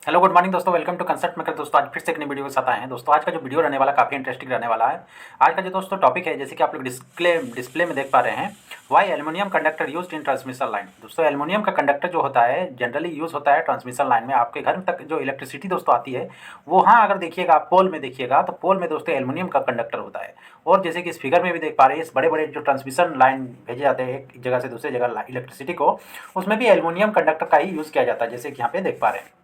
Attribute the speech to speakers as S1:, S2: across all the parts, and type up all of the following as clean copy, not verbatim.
S1: Hello good morning दोस्तों, welcome to concept maker. दोस्तों आज फिर से एक नई वीडियो के साथ आए हैं। दोस्तों आज का जो वीडियो रहने वाला काफ़ी इंटरेस्टिंग रहने वाला है। आज का जो दोस्तों टॉपिक है, जैसे कि आप लोग डिस्प्ले में देख पा रहे हैं, why aluminium conductor used in transmission line. दोस्तों एल्युमिनियम का कंडक्टर जो होता है जनरली यूज़ होता है ट्रांसमिशन लाइन में। आपके घर तक जो इलेक्ट्रिसिटी दोस्तों आती है वो, हाँ अगर देखिएगा आप पोल में देखिएगा तो पोल में दोस्तों एल्युमिनियम का कंडक्टर होता है। और जैसे कि इस फिगर में भी देख पा रहे हैं, इस बड़े बड़े जो ट्रांसमिशन लाइन भेजे जाते हैं एक जगह से दूसरी जगह इलेक्ट्रिसिटी को, उसमें भी एल्युमिनियम कंडक्टर का ही यूज़ किया जाता है, जैसे कि यहाँ पे देख पा रहे हैं।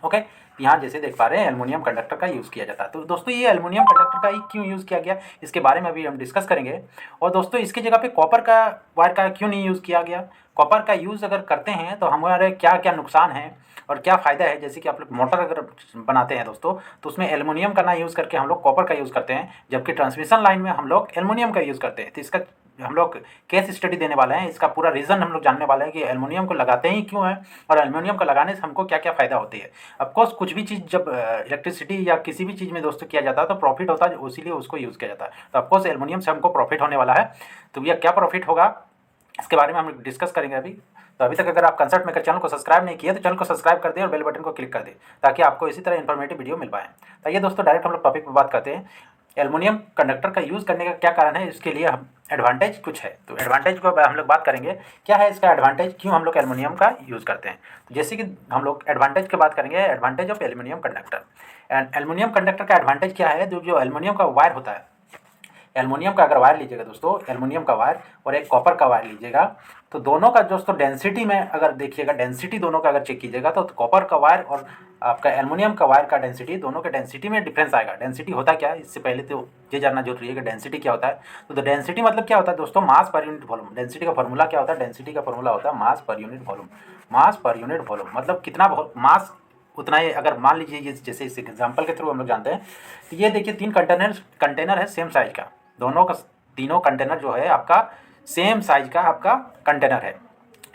S1: ओके, यहाँ जैसे देख पा रहे हैं एल्युमिनियम कंडक्टर का यूज़ किया जाता है। तो दोस्तों ये एल्युमिनियम कंडक्टर का ही क्यों यूज़ किया गया, इसके बारे में अभी हम डिस्कस करेंगे। और दोस्तों इसकी जगह पे कॉपर का वायर का क्यों नहीं यूज़ किया गया, कॉपर का यूज़ अगर करते हैं तो हमारे क्या क्या नुकसान है और क्या फ़ायदा है। जैसे कि आप लोग मोटर अगर बनाते हैं दोस्तों, तो उसमें एल्युमिनियम का ना यूज़ करके हम लोग कॉपर का यूज़ करते हैं, जबकि ट्रांसमिशन लाइन में हम लोग एल्युमिनियम का यूज़ करते हैं। तो इसका हम लोग केस स्टडी देने वाले हैं, इसका पूरा रीज़न हम लोग जानने वाले हैं कि एल्युमिनियम को लगाते ही क्यों है और एल्युमिनियम को लगाने से हमको क्या क्या फ़ायदा होती है। ऑफकोर्स कुछ भी चीज़ जब इलेक्ट्रिसिटी या किसी भी चीज़ में दोस्तों किया जाता है तो प्रॉफिट होता है, इसीलिए उसको यूज़ किया जाता है। तो ऑफकोर्स एल्युमिनियम से हमको प्रॉफिट होने वाला है। तो भैया क्या प्रॉफिट होगा इसके बारे में हम डिस्कस करेंगे अभी। तो अभी तक अगर आप कंसल्ट मेकर चैनल को सब्सक्राइब नहीं किया तो चैनल को सब्सक्राइब कर दें और बेल बटन को क्लिक कर दें, ताकि आपको इसी तरह इन्फॉर्मेटिव वीडियो मिल पाए। तो ये दोस्तों डायरेक्ट हम लोग टॉपिक पर बात करते हैं। एल्युमिनियम कंडक्टर का यूज़ करने का क्या कारण है, इसके लिए हम एडवांटेज कुछ है, तो एडवांटेज को हम लोग बात करेंगे। क्या है इसका एडवांटेज, क्यों हम लोग एल्युमिनियम का यूज़ करते हैं। तो जैसे कि हम लोग एडवांटेज की बात करेंगे, advantage of aluminium conductor. And aluminium conductor का एडवांटेज क्या है, जो एल्युमिनियम का वायर होता है, एल्युमिनियम का अगर वायर लीजिएगा दोस्तों, एल्युमिनियम का वायर और एक कॉपर का वायर लीजिएगा, तो दोनों का दोस्तों डेंसिटी में अगर देखिएगा, डेंसिटी दोनों का अगर चेक कीजिएगा तो कॉपर का वायर और आपका एल्युमिनियम का वायर का डेंसिटी, दोनों के डेंसिटी में डिफरेंस आएगा। डेंसिटी होता क्या है, इससे पहले तो ये जानना जरूरी है कि डेंसिटी क्या होता है। तो डेंसिटी मतलब क्या होता है दोस्तों, मास पर यूनिट वॉल्यूम। डेंसिटी का फॉर्मूला क्या होता है, डेंसिटी का फॉर्मूला होता है मास पर यूनिट वॉल्यूम। मास पर यूनिट वॉल्यूम मतलब कितना मास उतना ही। अगर मान लीजिए ये जैसे इस एग्जाम्पल के थ्रू हम लोग जानते हैं, तो ये देखिए तीन कंटेनर है सेम साइज का, दोनों का तीनों कंटेनर जो है आपका सेम साइज का आपका कंटेनर है।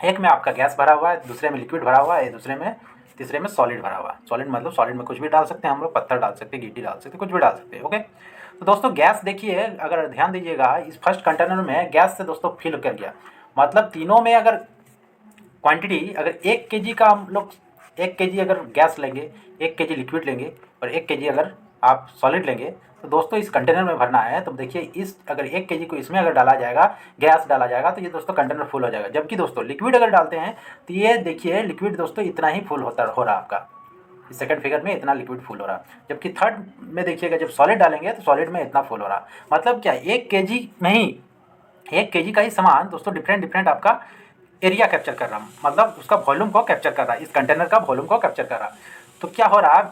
S1: एक में आपका गैस भरा हुआ है, दूसरे में लिक्विड भरा हुआ है, दूसरे में तीसरे में सॉलिड भरा हुआ है। सॉलिड मतलब सॉलिड में कुछ भी डाल सकते हैं हम लोग, पत्थर डाल सकते हैं, गिट्टी डाल सकते हैं, कुछ भी डाल सकते हैं। ओके, तो दोस्तों गैस देखिए, अगर ध्यान दीजिएगा इस फर्स्ट कंटेनर में गैस से दोस्तों फिल कर गया, मतलब तीनों में अगर क्वांटिटी, अगर 1 kg का हम लोग 1 kg अगर गैस लेंगे, 1 kg लिक्विड लेंगे और 1 kg अगर आप सॉलिड लेंगे, तो दोस्तों इस कंटेनर में भरना है। तो देखिए इस अगर 1 kg को इसमें अगर डाला जाएगा, गैस डाला जाएगा, तो ये दोस्तों कंटेनर फुल हो जाएगा। जबकि दोस्तों लिक्विड अगर डालते हैं तो ये देखिए लिक्विड दोस्तों इतना ही फुल हो रहा है आपका, इस सेकंड फिगर में इतना लिक्विड फुल हो रहा है। जबकि थर्ड में देखिएगा जब सॉलिड डालेंगे तो सॉलिड में इतना फुल हो रहा है। मतलब क्या 1 kg में ही 1 kg का ही सामान दोस्तों डिफरेंट डिफरेंट आपका एरिया कैप्चर कर रहा, मतलब उसका वॉल्यूम को कैप्चर कर रहा है, इस कंटेनर का वॉल्यूम को कैप्चर कर रहा। तो क्या हो रहा है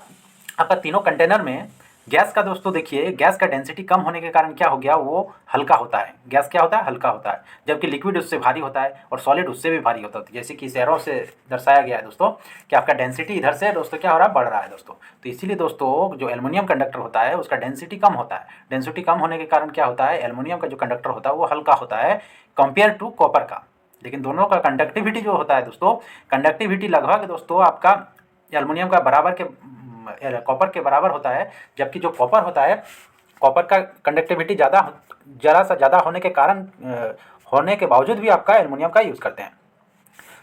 S1: आपका तीनों कंटेनर में गैस का दोस्तों देखिए, गैस का डेंसिटी कम होने के कारण क्या हो गया, वो हल्का होता है। गैस क्या होता है, हल्का होता है, जबकि लिक्विड उससे भारी होता है और सॉलिड उससे भी भारी होता है। जैसे कि इस एरो से दर्शाया गया है दोस्तों कि आपका डेंसिटी इधर से दोस्तों क्या हो रहा है, बढ़ रहा है दोस्तों। तो इसीलिए दोस्तों जो एल्युमिनियम कंडक्टर होता है उसका डेंसिटी कम होता है। डेंसिटी कम होने के कारण क्या होता है, एल्युमिनियम का जो कंडक्टर होता है वो हल्का होता है कंपेयर टू कॉपर का। लेकिन दोनों का कंडक्टिविटी जो होता है दोस्तों, कंडक्टिविटी लगभग दोस्तों आपका एल्युमिनियम का बराबर के कॉपर के बराबर होता है। जबकि जो कॉपर होता है, कॉपर का कंडक्टिविटी ज़रा सा ज़्यादा होने के कारण होने के बावजूद भी आपका एल्युमिनियम का यूज़ करते हैं।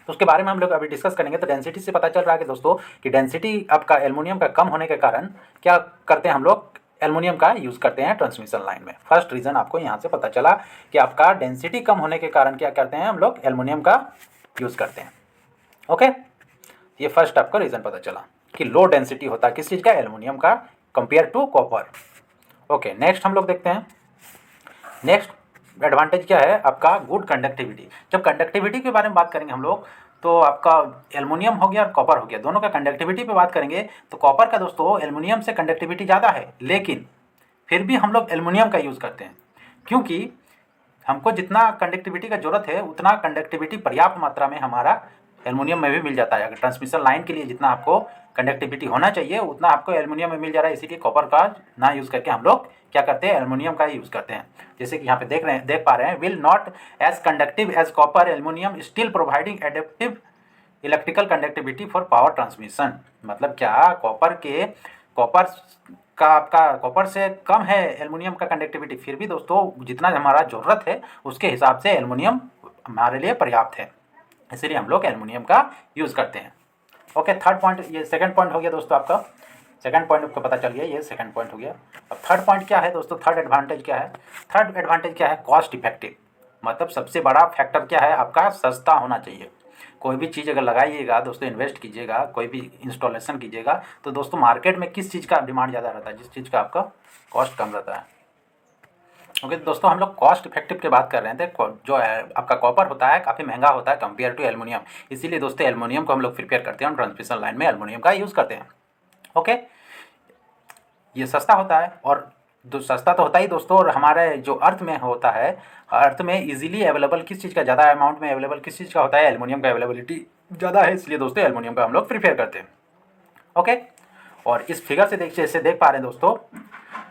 S1: तो उसके बारे में हम लोग अभी डिस्कस करेंगे। तो डेंसिटी से पता चल रहा है कि दोस्तों कि डेंसिटी आपका एल्युमिनियम का कम होने के कारण क्या करते हैं हम लोग, एल्युमिनियम का यूज़ करते हैं ट्रांसमिशन लाइन में। फर्स्ट रीज़न आपको यहाँ से पता चला कि आपका डेंसिटी कम होने के कारण क्या करते हैं हम लोग, एल्युमिनियम का यूज़ करते हैं। ओके, ये फर्स्ट आपको रीज़न पता चला कि लो डेंसिटी होता है किस चीज़ का, एल्युमिनियम का, compare to copper. Okay, next हम लोग देखते हैं। नेक्स्ट एडवांटेज क्या है आपका, गुड कंडक्टिविटी। जब कंडक्टिविटी के बारे में बात करेंगे हम लोग, तो आपका एल्युमिनियम हो गया और कॉपर हो गया, दोनों का कंडक्टिविटी पे बात करेंगे तो कॉपर का दोस्तों एल्युमिनियम से कंडक्टिविटी ज़्यादा है, लेकिन फिर भी हम लोग एल्युमिनियम का यूज़ करते हैं, क्योंकि हमको जितना कंडक्टिविटी का ज़रूरत है उतना कंडक्टिविटी पर्याप्त मात्रा में हमारा एल्युमिनियम में भी मिल जाता है। अगर ट्रांसमिशन लाइन के लिए जितना आपको कंडक्टिविटी होना चाहिए उतना आपको एल्युमिनियम में मिल जा रहा है, इसीलिए कॉपर का ना यूज़ करके हम लोग क्या करते हैं, एल्युमिनियम का यूज़ करते हैं। जैसे कि यहाँ पे देख पा रहे हैं, will not as conductive as copper, aluminium still providing adaptive electrical conductivity for power transmission. मतलब क्या, कॉपर का आपका कॉपर से कम है एल्युमिनियम का कंडक्टिविटी, फिर भी दोस्तों जितना हमारा ज़रूरत है उसके हिसाब से एल्युमिनियम हमारे लिए पर्याप्त है, इसीलिए हम लोग एल्युमिनियम का यूज़ करते हैं। ओके, थर्ड पॉइंट, ये सेकंड पॉइंट हो गया दोस्तों आपका। सेकंड पॉइंट आपको पता चल गया, ये सेकंड पॉइंट हो गया। अब थर्ड पॉइंट क्या है दोस्तों, थर्ड एडवांटेज क्या है? थर्ड एडवांटेज क्या है? Cost effective. मतलब सबसे बड़ा फैक्टर क्या है आपका? सस्ता होना चाहिए। कोई भी चीज़ अगर लगाइएगा दोस्तों, इन्वेस्ट कीजिएगा, कोई भी इंस्टॉलेशन कीजिएगा, तो दोस्तों मार्केट में किस चीज़ का डिमांड ज़्यादा रहता है? जिस चीज़ का आपका कॉस्ट कम रहता है। ओके दोस्तों, हम लोग कॉस्ट इफेक्टिव की बात कर रहे थे। जो है आपका कॉपर होता है काफ़ी महंगा होता है कंपेयर टू एल्युमिनियम, इसीलिए दोस्तों एल्युमिनियम को हम लोग प्रिपेयर करते हैं और ट्रांसमिशन लाइन में एल्युमिनियम का यूज़ करते हैं। ओके, ये सस्ता होता है, और जो सस्ता तो होता ही दोस्तों, और हमारे जो अर्थ में होता है, अर्थ में इजीली अवेलेबल किस चीज़ का ज़्यादा अमाउंट में अवेलेबल किस चीज़ का होता है? एल्युमिनियम का अवेलेबिलिटी ज़्यादा है, इसलिए दोस्तों एल्युमिनियम का हम लोग प्रिपेयर करते हैं। ओके, और इस फिगर से जैसे देख पा रहे हैं दोस्तों,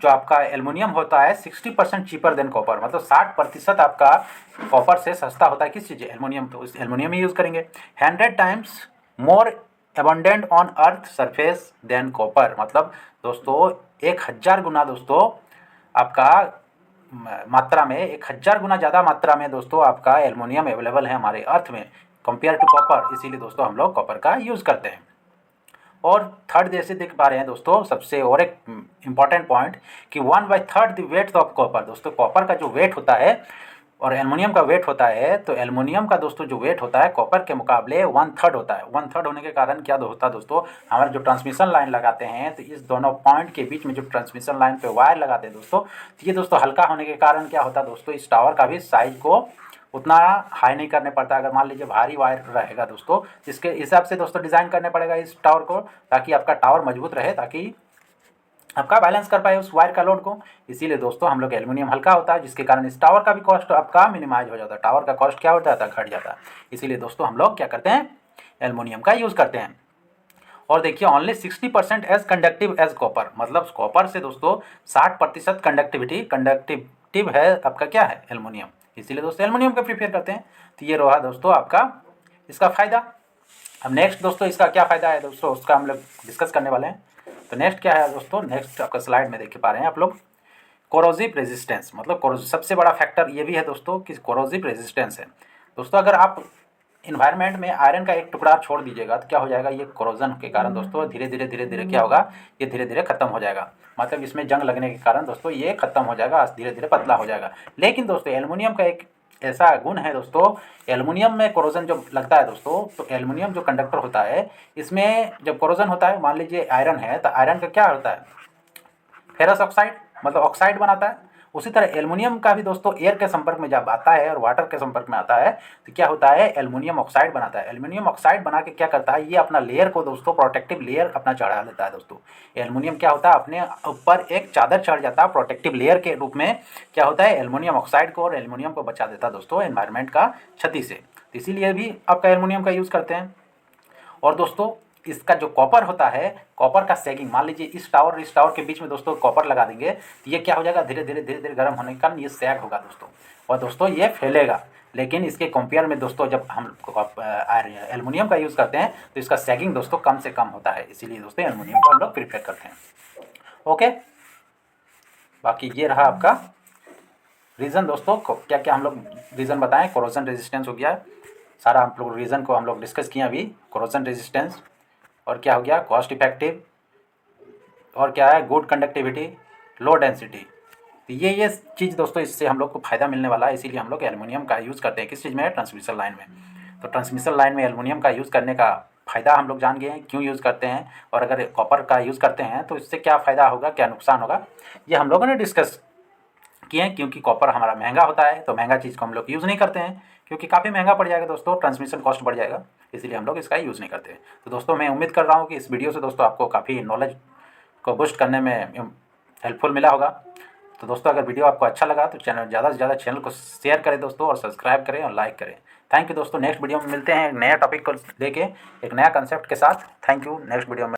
S1: जो आपका एल्युमिनियम होता है 60% चीपर देन कॉपर, मतलब 60% आपका कॉपर से सस्ता होता है। किस चीज़? एल्युमिनियम। तो इस एल्युमिनियम ही यूज़ करेंगे। 100 times more abundant on earth surface than copper, मतलब दोस्तों 1000 गुना दोस्तों आपका मात्रा में 1000 गुना ज़्यादा मात्रा में दोस्तों आपका एल्युमिनियम अवेलेबल है हमारे अर्थ में कंपेयर टू कॉपर, इसीलिए दोस्तों हम लोग कॉपर का यूज़ करते हैं। और थर्ड जैसे देख पा रहे हैं दोस्तों, सबसे और एक इम्पॉर्टेंट पॉइंट कि 1/3 द वेट ऑफ कॉपर। दोस्तों कॉपर का जो वेट होता है और एल्युमिनियम का वेट होता है, तो एल्युमिनियम का दोस्तों जो वेट होता है कॉपर के मुकाबले 1/3 होता है। 1/3 होने के कारण क्या होता है दोस्तों, हमारे जो ट्रांसमिशन लाइन लगाते हैं, तो इस दोनों पॉइंट के बीच में जो ट्रांसमिशन लाइन पे वायर लगाते हैं दोस्तों, तो ये दोस्तों हल्का होने के कारण क्या होता है दोस्तों, इस टावर का भी साइज को उतना हाई नहीं करने पड़ता। अगर मान लीजिए भारी वायर रहेगा दोस्तों, इसके हिसाब से दोस्तों डिज़ाइन करने पड़ेगा इस टावर को, ताकि आपका टावर मजबूत रहे, ताकि आपका बैलेंस कर पाए उस वायर का लोड को। इसीलिए दोस्तों हम लोग एल्युमिनियम हल्का होता है, जिसके कारण इस टावर का भी कॉस्ट आपका मिनिमाइज हो जाता है। टावर का कॉस्ट क्या हो जाता है? घट जाता है। इसीलिए दोस्तों हम लोग क्या करते हैं? एल्युमिनियम का यूज़ करते हैं। और देखिए only 60% as conductive as copper, मतलब कॉपर से दोस्तों 60% कंडक्टिव है आपका क्या है? एल्युमिनियम। इसीलिए दोस्तों एल्युमिनियम का प्रिपेयर करते हैं। तो ये रहा दोस्तों आपका इसका फ़ायदा। अब नेक्स्ट दोस्तों इसका क्या फ़ायदा है दोस्तों, उसका हम लोग डिस्कस करने वाले हैं। तो नेक्स्ट क्या है दोस्तों, नेक्स्ट आपका स्लाइड में देख पा रहे हैं आप लोग, कोरोजिव रेजिस्टेंस। मतलब सबसे बड़ा फैक्टर ये भी है दोस्तों कि कोरोजिव रेजिस्टेंस है। दोस्तों अगर आप इन्वायरमेंट में आयरन का एक टुकड़ा छोड़ दीजिएगा तो क्या हो जाएगा, ये कोरोजन के कारण दोस्तों धीरे धीरे क्या होगा, ये धीरे धीरे खत्म हो जाएगा। मतलब इसमें जंग लगने के कारण दोस्तों ये खत्म हो जाएगा, धीरे धीरे पतला हो जाएगा। लेकिन दोस्तों एल्युमिनियम का एक ऐसा गुण है दोस्तों, एल्युमिनियम में कोरोजन जब लगता है दोस्तों, तो एल्युमिनियम जो कंडक्टर होता है, इसमें जब कोरोजन होता है, मान लीजिए आयरन है, तो आयरन का क्या होता है? फेरस ऑक्साइड, मतलब ऑक्साइड बनाता है। उसी तरह एल्युमिनियम का भी दोस्तों एयर के संपर्क में जब आता है और वाटर के संपर्क में आता है, तो क्या होता है? एल्युमिनियम ऑक्साइड बनाता है। एल्युमिनियम ऑक्साइड बना के क्या करता है, ये अपना लेयर को दोस्तों प्रोटेक्टिव लेयर अपना चढ़ा लेता है दोस्तों। एल्युमिनियम क्या होता है, अपने ऊपर एक चादर चढ़ जाता है प्रोटेक्टिव लेयर के रूप में। क्या होता है? एल्युमिनियम ऑक्साइड को और एल्युमिनियम को बचा देता है दोस्तों एनवायरनमेंट का क्षति से। इसीलिए भी आपका एल्युमिनियम का यूज़ करते हैं। और दोस्तों इसका जो कॉपर होता है, कॉपर का सैगिंग, मान लीजिए इस टावर के बीच में दोस्तों कॉपर लगा देंगे, तो ये क्या हो जाएगा, धीरे धीरे गर्म होने के कारण ये सैग होगा दोस्तों, और दोस्तों ये फैलेगा। लेकिन इसके कंपेयर में दोस्तों जब हम एल्युमिनियम का यूज़ करते हैं, तो इसका सैगिंग दोस्तों कम से कम होता है। इसीलिए दोस्तों एल्युमिनियम को हम लोग प्रीफर करते हैं। ओके, बाकी ये रहा आपका रीज़न दोस्तों, क्या क्या हम लोग रीज़न बताएं। कोरोजन रेजिस्टेंस हो गया, सारा हम लोग रीज़न को हम लोग डिस्कस किए अभी। कोरोजन रेजिस्टेंस, और क्या हो गया, कॉस्ट इफेक्टिव, और क्या है, गुड कंडक्टिविटी, लो डेंसिटी। तो ये चीज़ दोस्तों इससे हम लोग को फ़ायदा मिलने वाला है। इसीलिए हम लोग एल्युमिनियम का यूज़ करते हैं। किस चीज़ में? ट्रांसमिशन लाइन में। तो ट्रांसमिशन लाइन में एल्युमिनियम का यूज़ करने का फ़ायदा हम लोग जान गए हैं, क्यों यूज़ करते हैं, और अगर कॉपर का यूज़ करते हैं तो इससे क्या फ़ायदा होगा, क्या नुकसान होगा, ये हम लोगों ने डिस्कस किए हैं। क्योंकि कॉपर हमारा महंगा होता है, तो महंगा चीज़ को हम लोग यूज़ नहीं करते हैं, क्योंकि काफ़ी महंगा पड़ जाएगा दोस्तों, ट्रांसमिशन कॉस्ट बढ़ जाएगा, इसीलिए हम लोग इसका यूज़ नहीं करते। तो दोस्तों मैं उम्मीद कर रहा हूँ कि इस वीडियो से दोस्तों आपको काफ़ी नॉलेज को बूस्ट करने में हेल्पफुल मिला होगा। तो दोस्तों अगर वीडियो आपको अच्छा लगा तो ज़्यादा से ज़्यादा चैनल को शेयर करें दोस्तों, और सब्सक्राइब करें और लाइक करें। थैंक यू दोस्तों। नेक्स्ट वीडियो में मिलते हैं एक नया टॉपिक को लेके, एक नया कंसेप्ट के साथ। Thank you. नेक्स्ट वीडियो में